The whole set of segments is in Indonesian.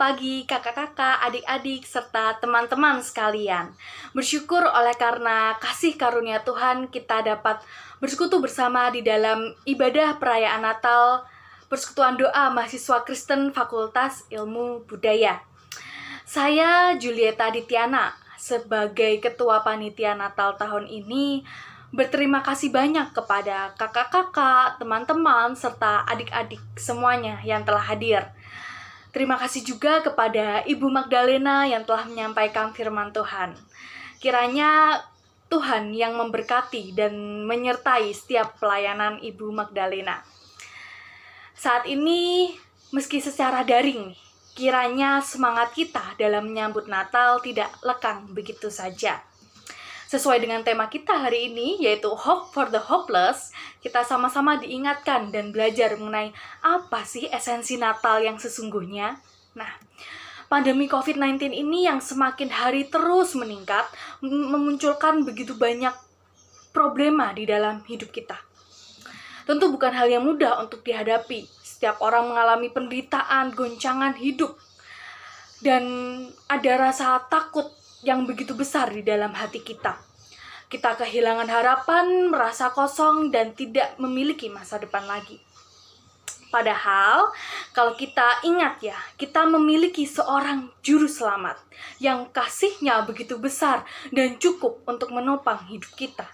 Selamat pagi kakak-kakak, adik-adik, serta teman-teman sekalian. Bersyukur oleh karena kasih karunia Tuhan kita dapat bersekutu bersama di dalam ibadah perayaan Natal Persekutuan Doa Mahasiswa Kristen Fakultas Ilmu Budaya. Saya Julieta Dityana sebagai Ketua Panitia Natal tahun ini berterima kasih banyak kepada kakak-kakak, teman-teman, serta adik-adik semuanya yang telah hadir. Terima kasih juga kepada Ibu Magdalena yang telah menyampaikan firman Tuhan. Kiranya Tuhan yang memberkati dan menyertai setiap pelayanan Ibu Magdalena. Saat ini, meski secara daring, kiranya semangat kita dalam menyambut Natal tidak lekang begitu saja. Sesuai dengan tema kita hari ini, yaitu Hope for the Hopeless, kita sama-sama diingatkan dan belajar mengenai apa sih esensi Natal yang sesungguhnya. Nah, pandemi COVID-19 ini yang semakin hari terus meningkat, memunculkan begitu banyak problema di dalam hidup kita. Tentu bukan hal yang mudah untuk dihadapi. Setiap orang mengalami penderitaan, goncangan hidup, dan ada rasa takut yang begitu besar di dalam hati kita. Kita kehilangan harapan, merasa kosong, dan tidak memiliki masa depan lagi. Padahal, kalau kita ingat ya, kita memiliki seorang juru selamat yang kasihnya begitu besar dan cukup untuk menopang hidup kita.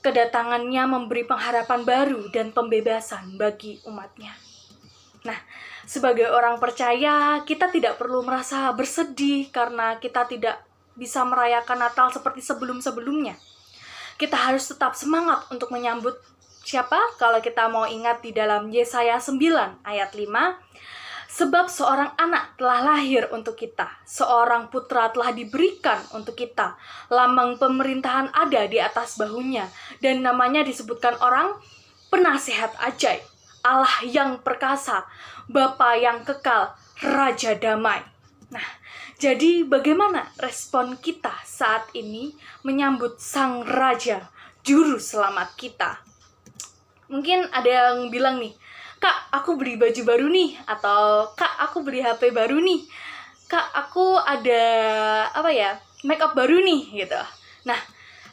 Kedatangannya memberi pengharapan baru dan pembebasan bagi umatnya. Nah, sebagai orang percaya, kita tidak perlu merasa bersedih karena kita tidak bisa merayakan Natal seperti sebelum-sebelumnya. Kita harus tetap semangat untuk menyambut siapa? Kalau kita mau ingat di dalam Yesaya 9 ayat 5, sebab seorang anak telah lahir untuk kita, seorang putra telah diberikan untuk kita, lambang pemerintahan ada di atas bahunya, dan namanya disebutkan orang Penasihat Ajaib, Allah yang perkasa, Bapa yang kekal, Raja damai. Nah, jadi bagaimana respon kita saat ini menyambut Sang Raja, Juru Selamat kita? Mungkin ada yang bilang nih, Kak, aku beli baju baru nih, atau Kak, aku beli HP baru nih, Kak, aku ada make up baru nih, gitu. Nah,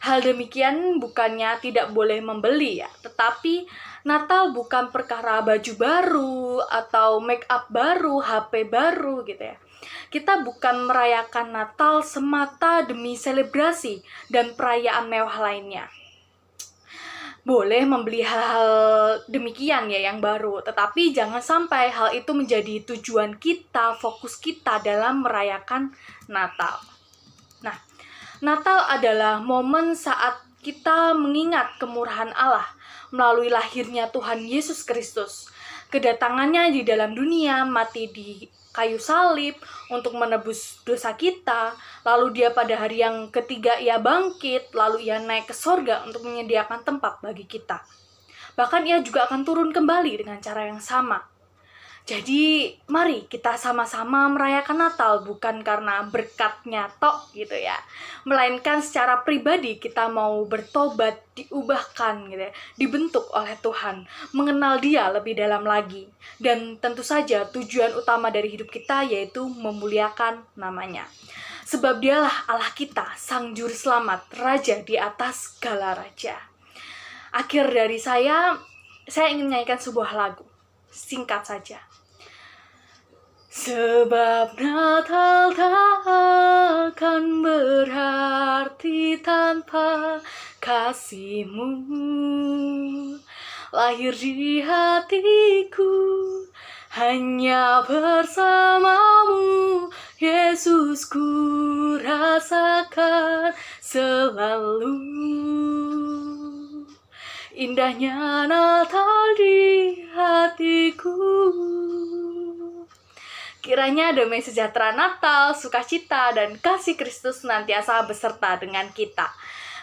hal demikian bukannya tidak boleh membeli ya, tetapi Natal bukan perkara baju baru atau make up baru, HP baru gitu ya. Kita bukan merayakan Natal semata demi selebrasi dan perayaan mewah lainnya. Boleh membeli hal-hal demikian ya yang baru, tetapi jangan sampai hal itu menjadi tujuan kita, fokus kita dalam merayakan Natal. Nah, Natal adalah momen saat kita mengingat kemurahan Allah melalui lahirnya Tuhan Yesus Kristus, kedatangannya di dalam dunia, mati di kayu salib untuk menebus dosa kita, lalu dia pada hari yang ketiga ia bangkit, lalu ia naik ke sorga untuk menyediakan tempat bagi kita. Bahkan ia juga akan turun kembali dengan cara yang sama. Jadi mari kita sama-sama merayakan Natal bukan karena berkatnya tok gitu ya, melainkan secara pribadi kita mau bertobat, diubahkan gitu ya, dibentuk oleh Tuhan, mengenal Dia lebih dalam lagi. Dan tentu saja tujuan utama dari hidup kita yaitu memuliakan namanya. Sebab Dialah Allah kita, Sang Juru Selamat, Raja di atas segala raja. Akhir dari saya ingin menyanyikan sebuah lagu. Singkat saja. Sebab Natal tak akan berarti tanpa kasih-Mu. Lahir di hatiku hanya bersama-Mu, Yesus, ku rasakan selalu. Indahnya Natal di hatiku. Kiranya damai sejahtera Natal, sukacita, dan kasih Kristus senantiasa beserta dengan kita.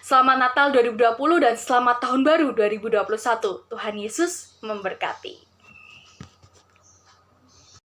Selamat Natal 2020 dan selamat Tahun Baru 2021. Tuhan Yesus memberkati.